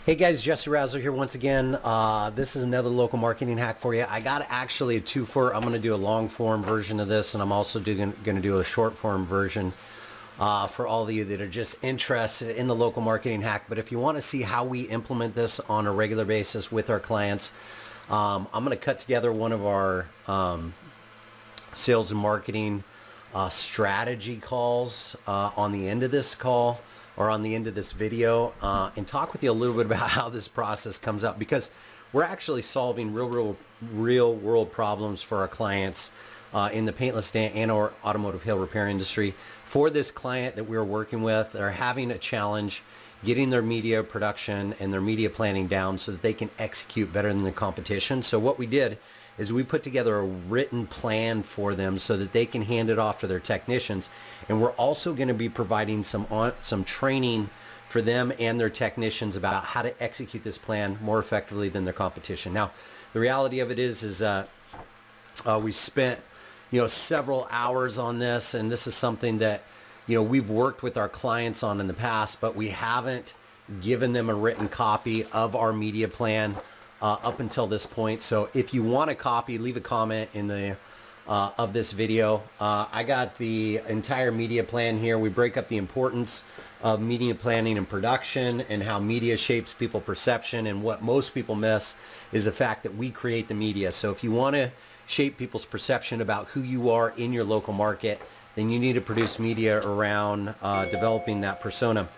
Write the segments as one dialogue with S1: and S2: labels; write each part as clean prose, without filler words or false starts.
S1: Hey guys, Jesse Razzle here once again. This is another local marketing hack for you. I got actually a two-for. I'm going to do a long form version of this, and I'm also going to do a short form version for all of you that are just interested in the local marketing hack. But if you want to see how we implement this on a regular basis with our clients, I'm going to cut together one of our sales and marketing strategy calls on the end of this call, or on the end of this video, and talk with you a little bit about how this process comes up, because we're actually solving real world problems for our clients in the paintless and or automotive hail repair industry. For this client that we're working with, they're having a challenge getting their media production and their media planning down so that they can execute better than the competition. So what we did is we put together a written plan for them so that they can hand it off to their technicians. And we're also going to be providing some training for them and their technicians about how to execute this plan more effectively than their competition. Now, the reality of it is we spent several hours on this, and this is something that we've worked with our clients on in the past, but we haven't given them a written copy of our media plan up until this point. So if you want a copy, leave a comment in the of this video. I got the entire media plan here. We break up the importance of media planning and production and how media shapes people's perception, and what most people miss is the fact that we create the media. So if you want to shape people's perception about who you are in your local market, then you need to produce media around developing that persona.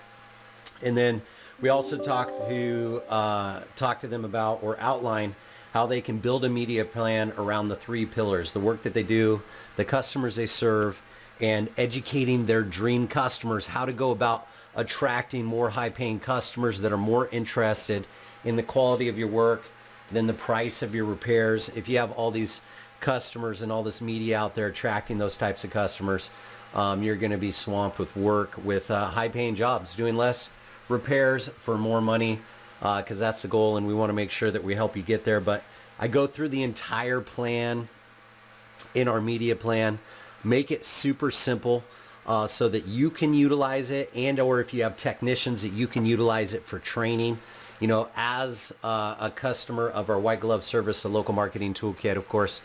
S1: And then we also talk to them about, or outline, how they can build a media plan around the three pillars: the work that they do, the customers they serve, and educating their dream customers how to go about attracting more high-paying customers that are more interested in the quality of your work than the price of your repairs. If you have all these customers and all this media out there attracting those types of customers, you're going to be swamped with work, with high-paying jobs, doing less repairs for more money, because that's the goal, and we want to make sure that we help you get there. But I go through the entire plan in our media plan, make it super simple so that you can utilize it, and or if you have technicians, that you can utilize it for training. As a customer of our white glove service, the local marketing toolkit, of course,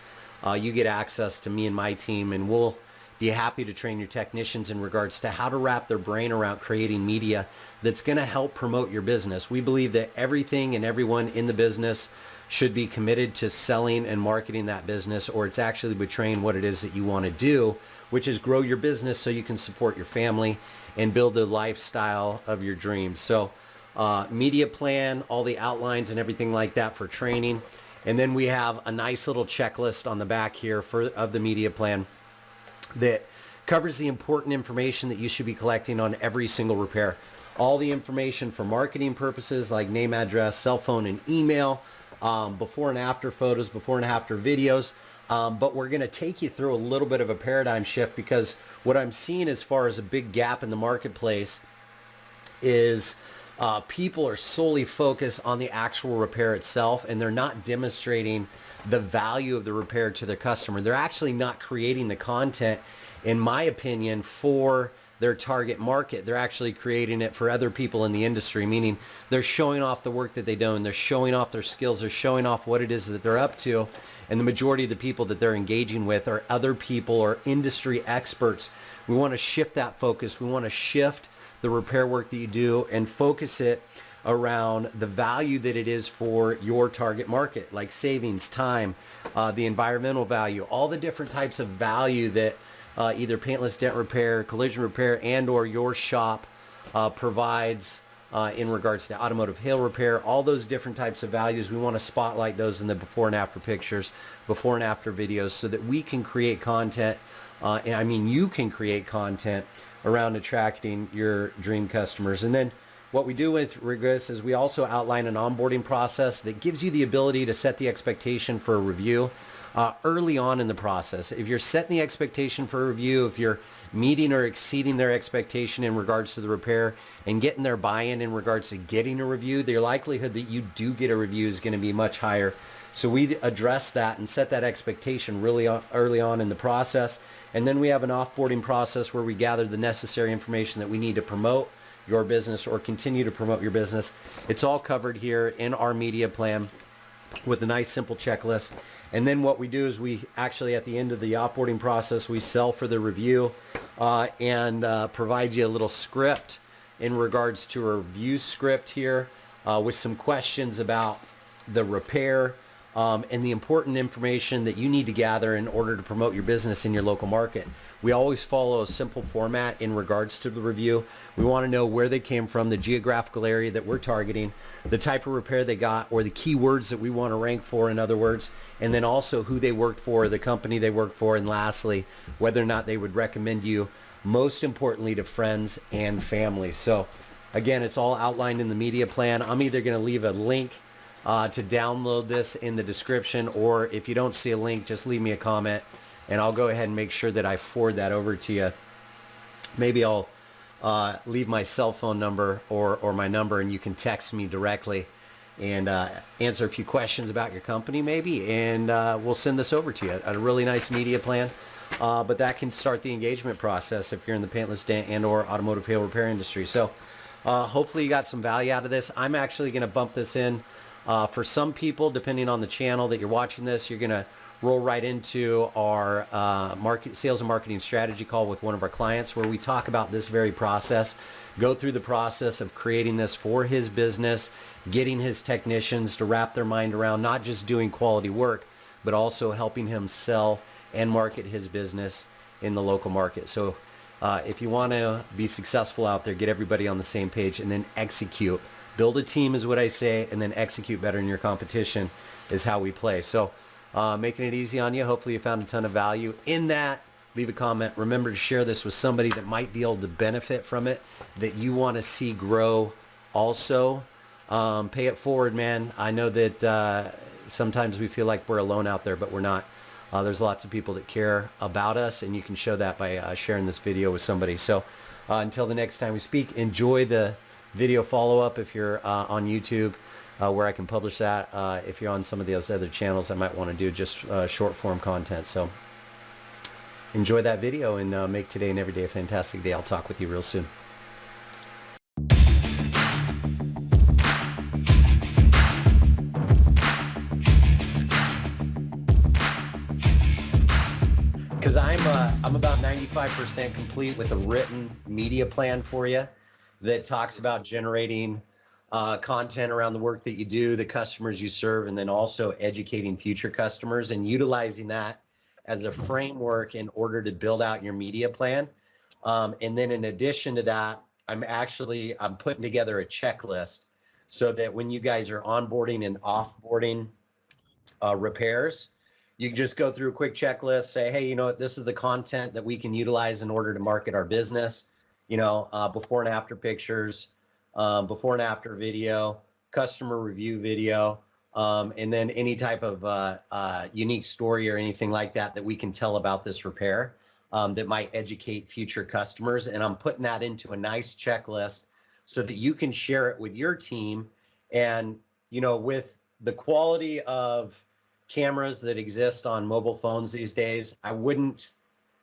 S1: you get access to me and my team, and we'll be happy to train your technicians in regards to how to wrap their brain around creating media that's going to help promote your business. We believe that everything and everyone in the business should be committed to selling and marketing that business, or it's actually betraying what it is that you want to do, which is grow your business so you can support your family and build the lifestyle of your dreams. So media plan, all the outlines and everything like that for training. And then we have a nice little checklist on the back here of the media plan that covers the important information that you should be collecting on every single repair. All the information for marketing purposes, like name, address, cell phone, and email, before and after photos, before and after videos. But we're going to take you through a little bit of a paradigm shift, because what I'm seeing as far as a big gap in the marketplace is people are solely focused on the actual repair itself, and they're not demonstrating the value of the repair to their customer. They're actually not creating the content, in my opinion, for their target market. They're actually creating it for other people in the industry, meaning they're showing off the work that they do, and they're showing off their skills, they're showing off what it is that they're up to. And the majority of the people that they're engaging with are other people or industry experts. We want to shift that focus. We want to shift the repair work that you do and focus it around the value that it is for your target market, like savings, time, the environmental value, all the different types of value that either paintless dent repair, collision repair, and or your shop provides in regards to automotive hail repair. All those different types of values, we want to spotlight those in the before and after pictures, before and after videos, so that we can create content, and I mean you can create content around attracting your dream customers. And then what we do with Rigorous is we also outline an onboarding process that gives you the ability to set the expectation for a review early on in the process. If you're setting the expectation for a review, if you're meeting or exceeding their expectation in regards to the repair and getting their buy-in in regards to getting a review, the likelihood that you do get a review is going to be much higher. So we address that and set that expectation really early on in the process. And then we have an offboarding process where we gather the necessary information that we need to promote your business or continue to promote your business. It's all covered here in our media plan with a nice simple checklist. And then what we do is we actually, at the end of the offboarding process, we sell for the review and provide you a little script in regards to a review script here with some questions about the repair and the important information that you need to gather in order to promote your business in your local market. We always follow a simple format in regards to the review. We want to know where they came from, the geographical area that we're targeting, the type of repair they got, or the keywords that we want to rank for, in other words, and then also who they worked for, the company they worked for, and lastly, whether or not they would recommend you, most importantly, to friends and family. So again, it's all outlined in the media plan. I'm either going to leave a link to download this in the description, or if you don't see a link, just leave me a comment and I'll go ahead and make sure that I forward that over to you. Maybe I'll leave my cell phone number or my number, and you can text me directly and answer a few questions about your company maybe, and we'll send this over to you. A really nice media plan, but that can start the engagement process if you're in the paintless dent and or automotive hail repair industry. So hopefully you got some value out of this. I'm actually going to bump this in for some people, depending on the channel that you're watching this. You're going to roll right into our sales and marketing strategy call with one of our clients, where we talk about this very process, go through the process of creating this for his business, getting his technicians to wrap their mind around not just doing quality work, but also helping him sell and market his business in the local market. So if you want to be successful out there, get everybody on the same page and then execute. Build a team is what I say, and then execute better than your competition is how we play. So making it easy on you. Hopefully you found a ton of value in that. Leave a comment. Remember to share this with somebody that might be able to benefit from it, that you want to see grow also. Pay it forward, man. I know that sometimes we feel like we're alone out there, but we're not. There's lots of people that care about us, and you can show that by sharing this video with somebody. So until the next time we speak, enjoy the video follow-up if you're on YouTube, where I can publish that. If you're on some of those other channels, I might want to do just short form content. So enjoy that video and make today and every day a fantastic day. I'll talk with you real soon. Because I'm about 95% complete with a written media plan for you that talks about generating content around the work that you do, the customers you serve, and then also educating future customers and utilizing that as a framework in order to build out your media plan. And then in addition to that, I'm putting together a checklist so that when you guys are onboarding and offboarding repairs, you can just go through a quick checklist, say, hey, you know what, this is the content that we can utilize in order to market our business. You know, before and after pictures, before and after video, customer review video, and then any type of unique story or anything like that that we can tell about this repair that might educate future customers. And I'm putting that into a nice checklist so that you can share it with your team. And, you know, with the quality of cameras that exist on mobile phones these days, I wouldn't,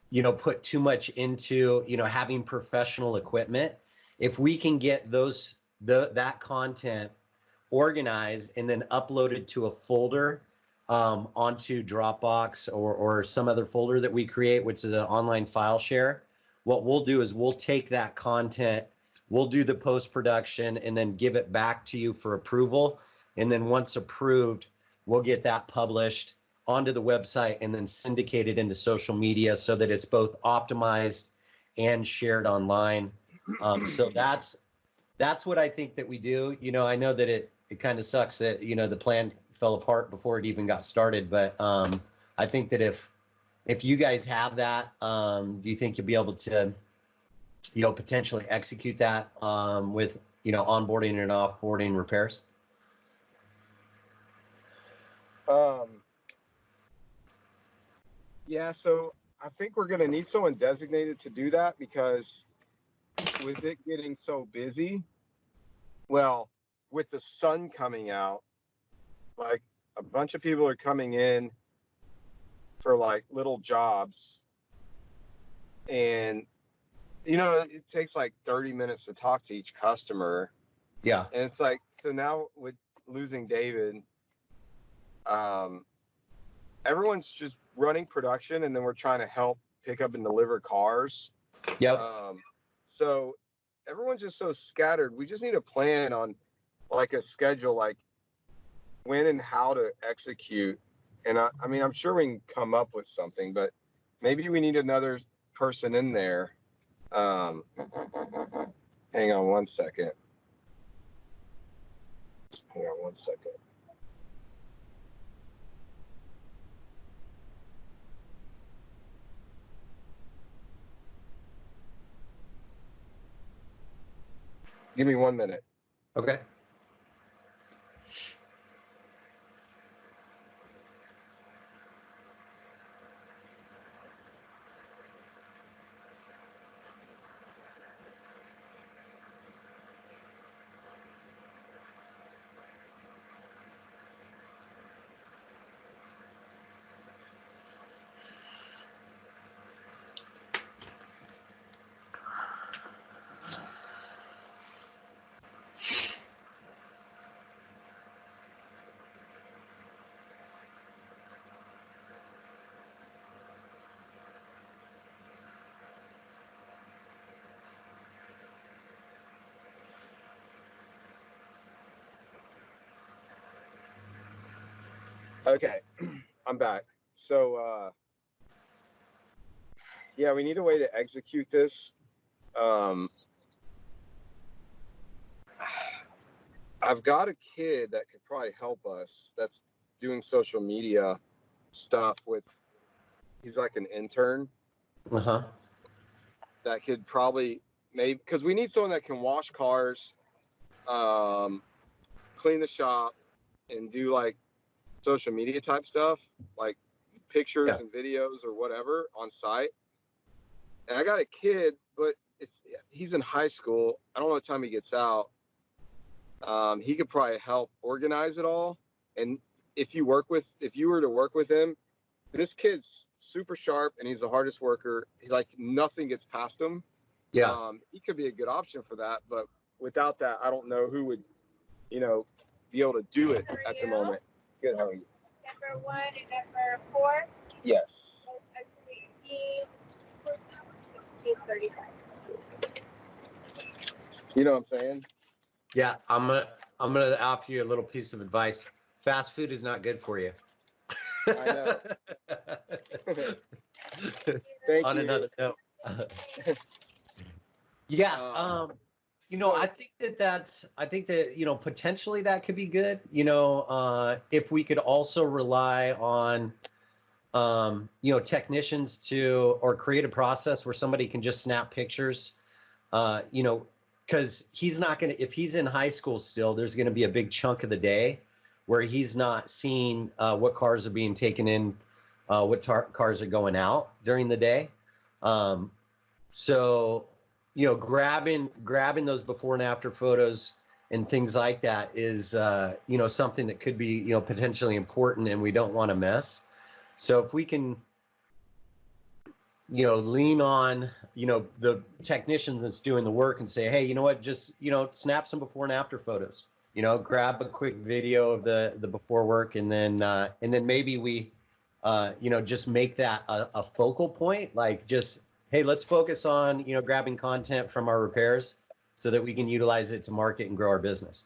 S1: you know, put too much into, you know, having professional equipment. If we can get that content organized and then uploaded to a folder onto Dropbox or some other folder that we create, which is an online file share, what we'll do is we'll take that content, we'll do the post-production and then give it back to you for approval. And then once approved, we'll get that published onto the website and then syndicated into social media so that it's both optimized and shared online. So that's what I think that we do. You know, I know that it kind of sucks that, you know, the plan fell apart before it even got started, but I think that if you guys have that, do you think you'll be able to, you know, potentially execute that with, you know, onboarding and offboarding repairs?
S2: Yeah, so I think we're going to need someone designated to do that, because with it getting so busy, well, with the sun coming out, like a bunch of people are coming in for like little jobs, and you know, it takes like 30 minutes to talk to each customer.
S1: Yeah.
S2: And it's like, so now with losing David, um, everyone's just running production, and then we're trying to help pick up and deliver cars.
S1: Yep.
S2: So everyone's just so scattered. We just need a plan on like a schedule, like when and how to execute. And I mean, I'm sure we can come up with something, but maybe we need another person in there. Um, hang on one second. Hang on one second. Give me 1 minute.
S1: Okay.
S2: Okay, I'm back. So yeah, we need a way to execute this. Um, I've got a kid that could probably help us. That's doing social media stuff with. He's like an intern
S1: Uh-huh.
S2: that could probably maybe, because we need someone that can wash cars, um, clean the shop, and do like social media type stuff, like pictures
S1: Yeah.
S2: and videos or whatever on site. And I got a kid, but he's in high school. I don't know what time he gets out. He could probably help organize it all. And if you were to work with him, this kid's super sharp and he's the hardest worker. Like nothing gets past him.
S1: Yeah.
S2: He could be a good option for that, but without that, I don't know who would, you know, be able to do it at the moment. Good, how are you?
S3: Number 1 and number 4.
S2: Yes.
S3: 1635.
S2: You know what I'm saying?
S1: Yeah. I'm gonna offer you a little piece of advice. Fast food is not good for you.
S2: I know. Thank
S1: On
S2: you.
S1: another note. Yeah. I think that, potentially that could be good. If we could also rely on, technicians or create a process where somebody can just snap pictures, because he's not going to, if he's in high school still, there's going to be a big chunk of the day where he's not seeing what cars are being taken in, what cars are going out during the day. So, grabbing those before and after photos and things like that is, something that could be, potentially important and we don't want to miss. So if we can, lean on, the technicians that's doing the work and say, hey, you know what, just, snap some before and after photos, grab a quick video of the before work and then maybe we, just make that a focal point, like just, hey, let's focus on, grabbing content from our repairs so that we can utilize it to market and grow our business.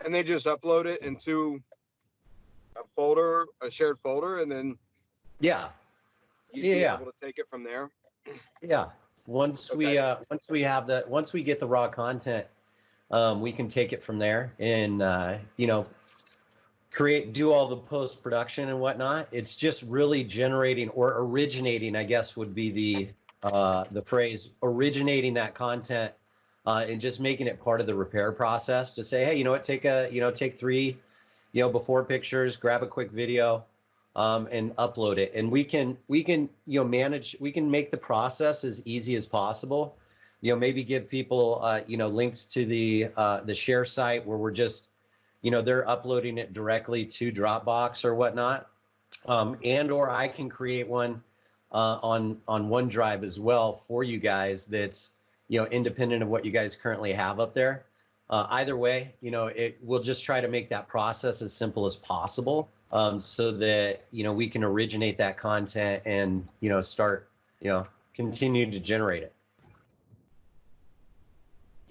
S2: And they just upload it into a folder, a shared folder, and then
S1: Yeah.
S2: you'd be able to take it from there.
S1: Yeah. Once we get the raw content, we can take it from there and, do all the post production and whatnot. It's just really generating or originating, I guess would be the phrase, originating that content, and just making it part of the repair process to say, hey, take 3, before pictures, grab a quick video, and upload it. And we can manage, we can make the process as easy as possible. Maybe give people, links to the share site where we're just, they're uploading it directly to Dropbox or whatnot. And or I can create one on OneDrive as well for you guys. That's independent of what you guys currently have up there. Either way, we'll just try to make that process as simple as possible, so that we can originate that content and start continue to generate it.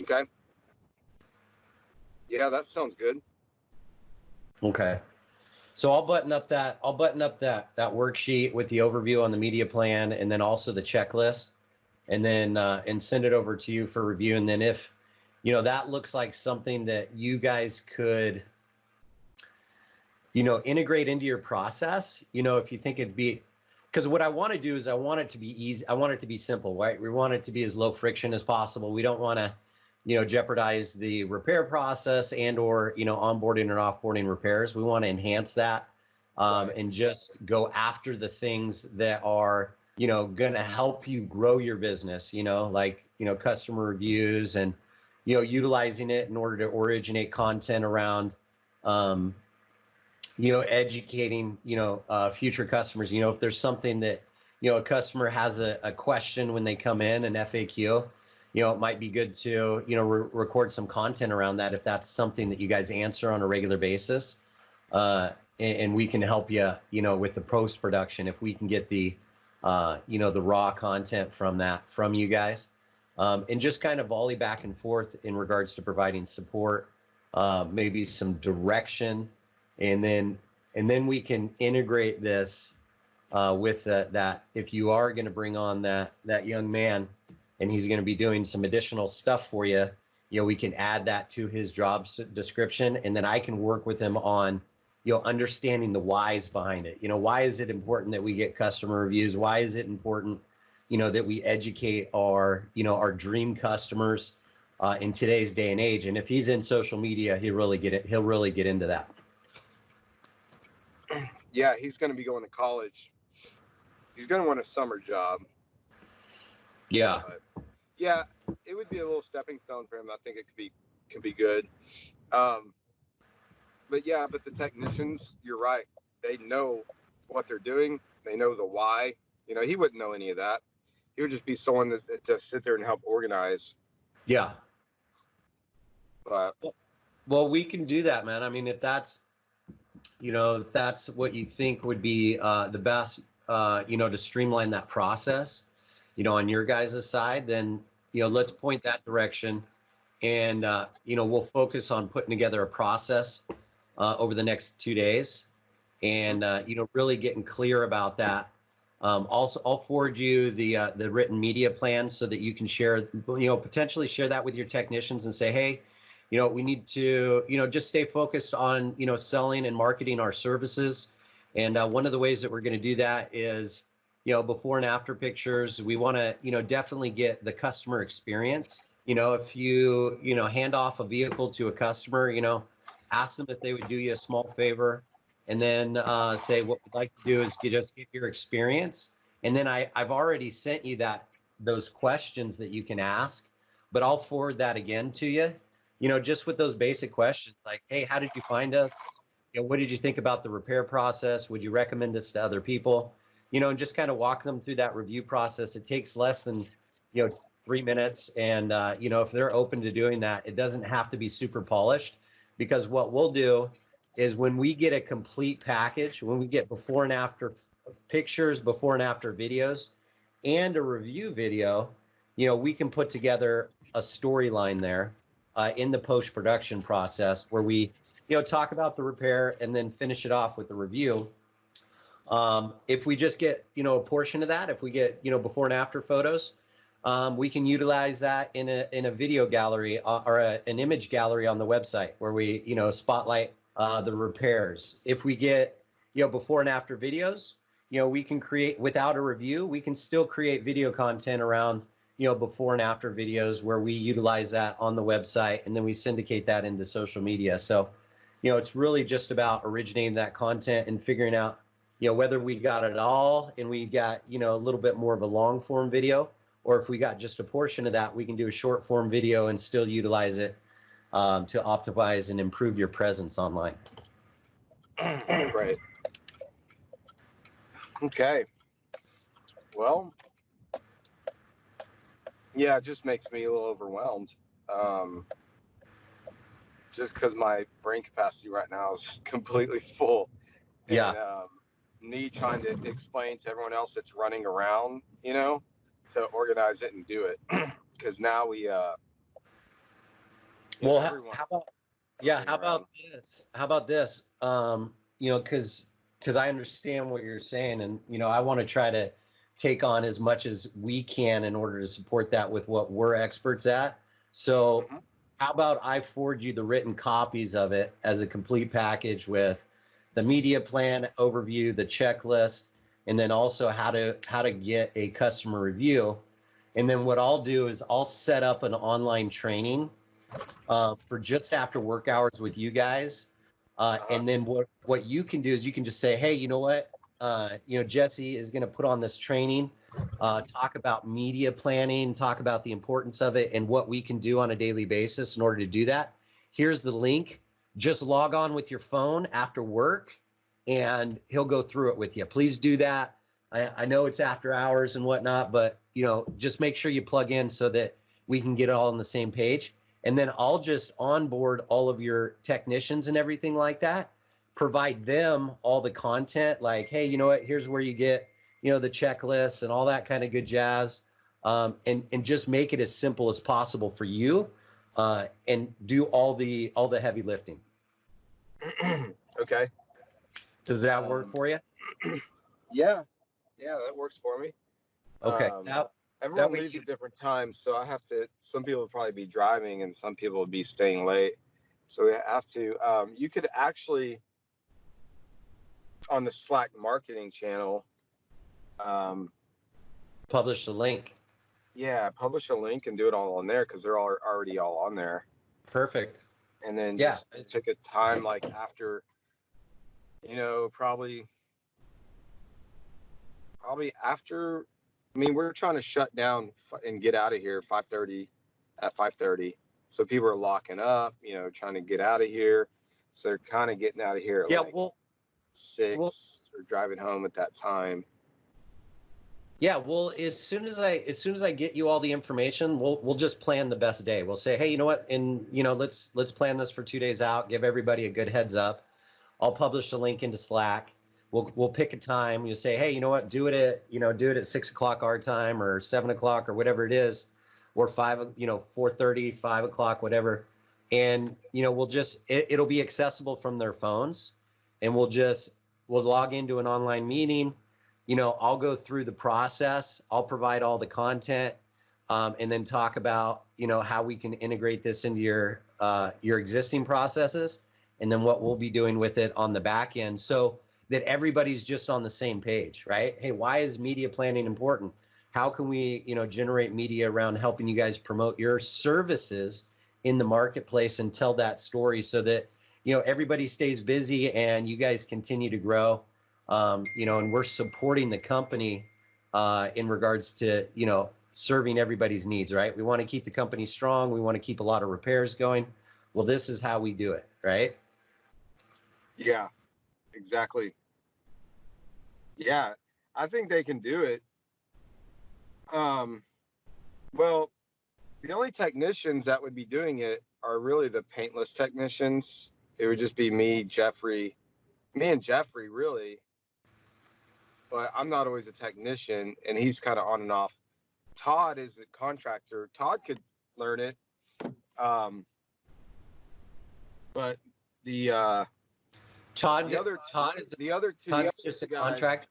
S2: Okay. Yeah, that sounds good.
S1: Okay. So I'll button up that worksheet with the overview on the media plan, and then also the checklist, and then and send it over to you for review. And then if that looks like something that you guys could integrate into your process, if you think it'd be, because what I want to do is I want it to be easy. I want it to be simple, right? We want it to be as low friction as possible. We don't want to jeopardize the repair process and or onboarding and offboarding repairs. We want to enhance that, and just go after the things that are going to help you grow your business, like customer reviews, and utilizing it in order to originate content around educating future customers. If there's something that a customer has a question when they come in, an FAQ, it might be good to, record some content around that if that's something that you guys answer on a regular basis. And we can help you, with the post production if we can get the, the raw content from you guys. And just kind of volley back and forth in regards to providing support, maybe some direction, and then we can integrate this with that. If you are going to bring on that young man, and he's going to be doing some additional stuff for you, we can add that to his job description, and then I can work with him on, understanding the whys behind it. Why is it important that we get customer reviews? Why is it important, that we educate our, our dream customers in today's day and age? And if he's in social media, he'll really get into that.
S2: Yeah, he's going to be going to college. He's going to want a summer job.
S1: Yeah.
S2: Yeah, it would be a little stepping stone for him. I think it could be good. But the technicians, you're right. They know what they're doing. They know the why. He wouldn't know any of that. He would just be someone that to sit there and help organize.
S1: Yeah.
S2: But
S1: well, we can do that, man. I mean, if that's what you think would be the best, to streamline that process, on your guys' side, then, let's point that direction, and, we'll focus on putting together a process over the next 2 days, and, really getting clear about that. Also, I'll forward you the written media plan so that you can share, potentially share that with your technicians and say, hey, we need to, just stay focused on, selling and marketing our services. And one of the ways that we're going to do that is, before and after pictures. We want to, definitely get the customer experience. If you, hand off a vehicle to a customer, ask them if they would do you a small favor, and then say, what we'd like to do is just get your experience. And then I've already sent you those questions that you can ask, but I'll forward that again to you, just with those basic questions like, hey, how did you find us? What did you think about the repair process? Would you recommend us to other people? And just kind of walk them through that review process. It takes less than, 3 minutes. And, if they're open to doing that, it doesn't have to be super polished, because what we'll do is when we get a complete package, when we get before and after pictures, before and after videos, and a review video, we can put together a storyline there in the post-production process where we, talk about the repair and then finish it off with the review. If we just get, a portion of that, if we get, before and after photos, we can utilize that in a video gallery or an image gallery on the website where we, spotlight the repairs. If we get, before and after videos, we can create, without a review, we can still create video content around, before and after videos where we utilize that on the website, and then we syndicate that into social media. So, it's really just about originating that content and figuring out, whether we got it all and we got, a little bit more of a long form video, or if we got just a portion of that, we can do a short form video and still utilize it to optimize and improve your presence online.
S2: Right. Okay. Well, yeah, it just makes me a little overwhelmed. Just because my brain capacity right now is completely full,
S1: Yeah.
S2: and me trying to explain to everyone else that's running around, to organize it and do it. Because now
S1: Well,
S2: everyone's
S1: how about, yeah,
S2: moving
S1: how
S2: around.
S1: about this? How about this? Because I understand what you're saying, and I want to try to take on as much as we can in order to support that with what we're experts at. So,
S2: Mhm.
S1: how about I forward you the written copies of it as a complete package with the media plan overview, the checklist, and then also how to get a customer review. And then what I'll do is I'll set up an online training for just after work hours with you guys.
S2: Uh-huh.
S1: And then what you can do is you can just say, hey, you know what? Jesse is going to put on this training, talk about media planning, talk about the importance of it and what we can do on a daily basis in order to do that. Here's the link. Just log on with your phone after work and he'll go through it with you. Please do that. I know it's after hours and whatnot, but just make sure you plug in so that we can get all on the same page. And then I'll just onboard all of your technicians and everything like that, provide them all the content like, hey, you know what, here's where you get, the checklists and all that kind of good jazz. And just make it as simple as possible for you and do all the heavy lifting.
S2: Okay.
S1: Does that work for you?
S2: Yeah, that works for me.
S1: Okay.
S2: Um,
S1: That
S2: Everyone
S1: way
S2: leaves at different times, so some people will probably be driving and some people will be staying late. So we have to, you could actually, on the Slack marketing channel, um,
S1: publish the link.
S2: yeah, publish a link and do it all on there because they're already all on there.
S1: Perfect.
S2: And then
S1: Yeah.
S2: just pick a time like after, probably after. I mean, we're trying to shut down and get out of here 5:30 at 5:30. So people are locking up, trying to get out of here. So they're kind of getting out of here at
S1: Yeah.
S2: like
S1: Well,
S2: 6 or driving home at that time.
S1: yeah, well, as soon as I get you all the information, we'll just plan the best day. We'll say, hey, you know what, and let's plan this for 2 days out. Give everybody a good heads up. I'll publish the link into Slack. We'll pick a time. You say, hey, you know what, do it at 6 o'clock our time or 7 o'clock or whatever it is, or 4:30, 5 o'clock, whatever. And it'll be accessible from their phones, and we'll log into an online meeting. I'll go through the process. I'll provide all the content, and then talk about, how we can integrate this into your existing processes, and then what we'll be doing with it on the back end, so that everybody's just on the same page, right? Hey, why is media planning important? How can we, generate media around helping you guys promote your services in the marketplace and tell that story so that, everybody stays busy and you guys continue to grow. And we're supporting the company in regards to, serving everybody's needs, right? We want to keep the company strong. We want to keep a lot of repairs going. Well, this is how we do it, right?
S2: Yeah, exactly. Yeah, I think they can do it. Well, the only technicians that would be doing it are really the paintless technicians. It would just be me and Jeffrey, really. But I'm not always a technician, and he's kind of on and off. Todd is a contractor. Todd could learn it. Um, but the
S1: Todd,
S2: the other
S1: Todd is
S2: the other two
S1: Todd's just a
S2: guys,
S1: contract.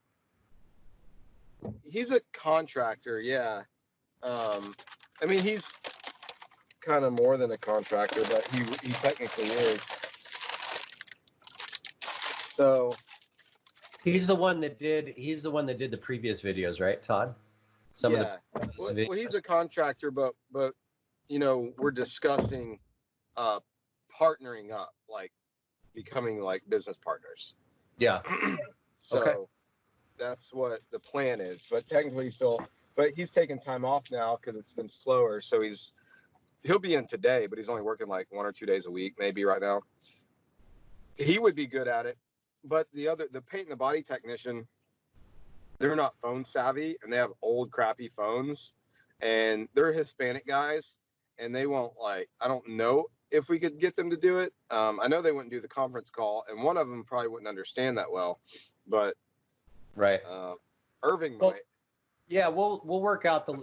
S2: he's a contractor, yeah. I mean, he's kind of more than a contractor, but he technically is. So
S1: He's the one that did. He's the one that did the previous videos, right, Todd? Some of the
S2: yeah,
S1: previous
S2: well,
S1: videos.
S2: he's a contractor, but we're discussing partnering up, like becoming like business partners.
S1: Yeah.
S2: So
S1: Okay.
S2: that's what the plan is. But technically, but he's taking time off now because it's been slower. So he'll be in today, but he's only working like 1 or 2 days a week, maybe right now. He would be good at it. But the paint and the body technician, they're not phone savvy, and they have old crappy phones, and they're Hispanic guys, and they won't, like, I don't know if we could get them to do it. I know they wouldn't do the conference call, and one of them probably wouldn't understand that well, but
S1: Right.
S2: Irving
S1: Well,
S2: might.
S1: yeah, we'll work out the,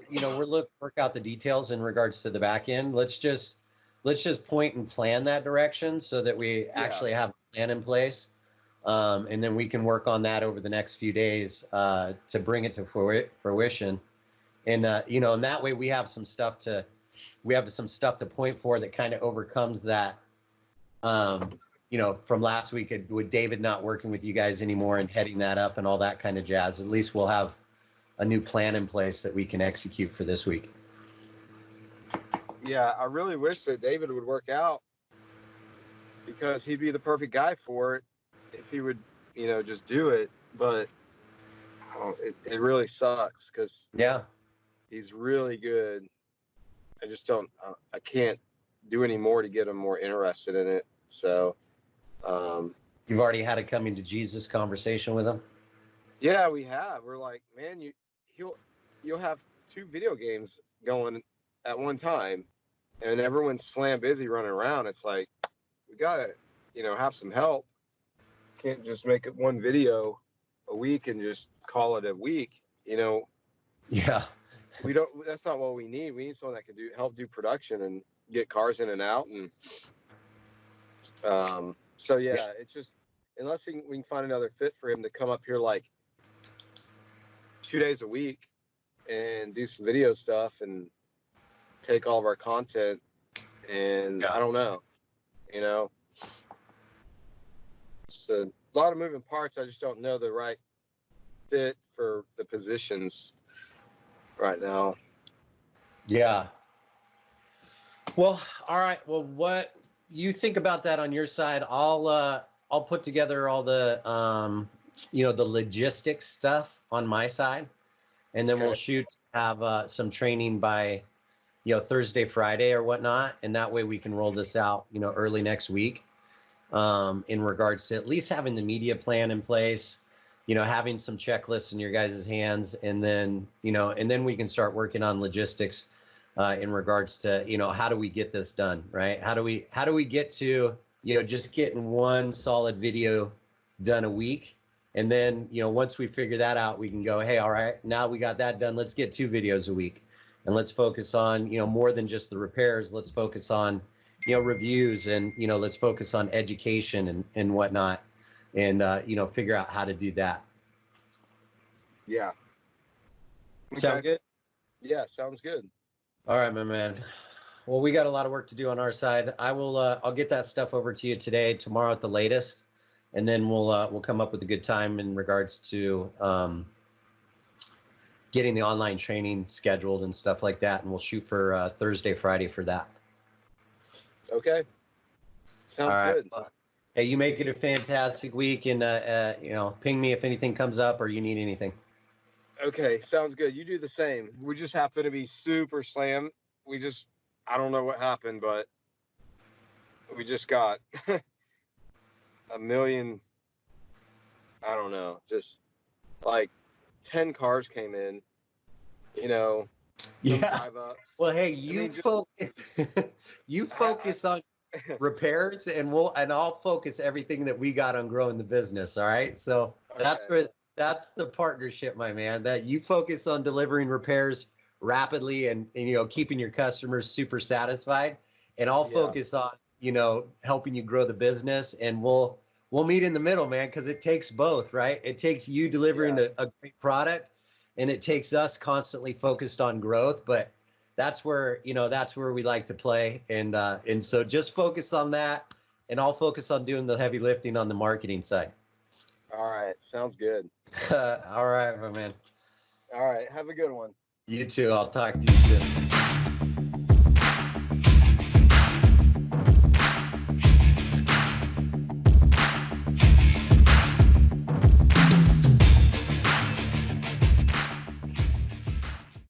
S1: work out the details in regards to the back end. Let's just point and plan that direction so that we actually have a plan in place. And then we can work on that over the next few days to bring it to fruition. And and that way we have some stuff to point for that kind of overcomes that. From last week with David not working with you guys anymore and heading that up and all that kind of jazz. At least we'll have a new plan in place that we can execute for this week.
S2: Yeah, I really wish that David would work out, because he'd be the perfect guy for it if he would, just do it. But it really sucks, because he's really good. I just don't, I can't do any more to get him more interested in it. So,
S1: you've already had a coming to Jesus conversation with him?
S2: Yeah, we have. We're like, man, you'll have 2 video games going at one time, and everyone's slam busy running around. It's like, we gotta, have some help. Can't just make it 1 video a week and just call it a week.
S1: Yeah.
S2: We don't. That's not what we need. We need someone that can help do production and get cars in and out. And so it's just, unless we can find another fit for him to come up here like 2 days a week and do some video stuff and take all of our content. And I don't know, it's a lot of moving parts. I just don't know the right fit for the positions right now. Yeah.
S1: Well, all right. Well, what you think about that on your side? I'll put together all the the logistics stuff on my side, and then we'll shoot to have some training by Thursday, Friday or whatnot, and that way we can roll this out early next week. In regards to at least having the media plan in place, having some checklists in your guys' hands, and then we can start working on logistics in regards to how do we get this done, right? How do we get to just getting 1 solid video done a week, and then once we figure that out, we can go, hey, all right, now we got that done, let's get 2 videos a week, and let's focus on more than just the repairs. Let's focus on reviews, and let's focus on education and whatnot, and figure out how to do that.
S2: Yeah.
S1: Sound good?
S2: Yeah, sounds good.
S1: All right, my man. Well, we got a lot of work to do on our side. I'll get that stuff over to you today, tomorrow at the latest, and then we'll come up with a good time in regards to getting the online training scheduled and stuff like that, and we'll shoot for Thursday, Friday for that.
S2: Okay. Sounds good.
S1: Hey, you make it a fantastic week, and ping me if anything comes up or you need anything.
S2: Okay, sounds good. You do the same. We just happen to be super slammed. I don't know what happened, but we just got a million, I don't know, just like 10 cars came in,
S1: Yeah.
S2: drive-ups.
S1: Well, hey, you focus on repairs, and I'll focus everything that we got on growing the business. All right. So that's the partnership, my man, that you focus on delivering repairs rapidly and keeping your customers super satisfied. And I'll focus on, helping you grow the business, and we'll meet in the middle, man. 'Cause it takes both, right? It takes you delivering a great product, and it takes us constantly focused on growth. But that's where we like to play. And so just focus on that, and I'll focus on doing the heavy lifting on the marketing side.
S2: All right. Sounds good.
S1: All right, my man.
S2: All right. Have a good one.
S1: You too. I'll talk to you soon.